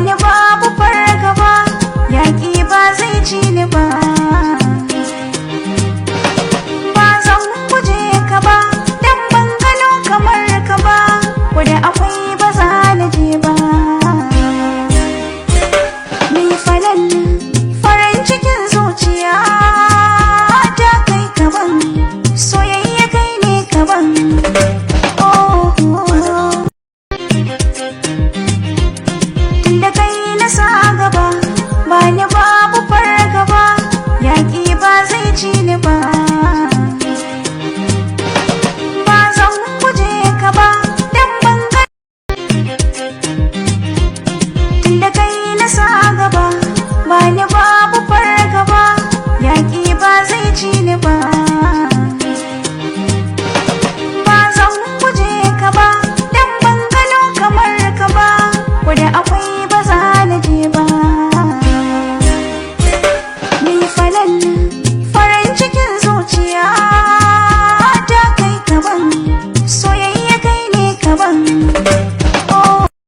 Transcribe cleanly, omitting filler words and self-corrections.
ni babu fargaba, yaƙi ba zai ci ni ba. Ba zan guje ka ba, dan ban gano kamar ka ba, ko da akwai ba za na je ba. Ni falal farin cikin zuciya ta kai kaban, soyayya kai ne kaban. Tunda kai na sa gaba, ba ni babu fargaba, yaƙi ba zai ci ni ba. Ba zan guje ka ba, dan ban ga. Tunda kai na sa gaba, ba ni babu fargaba, yaƙi ba zai ci ni ba. Ba zan guje ka ba, dan ban gano kamar ka ba, ko da akwai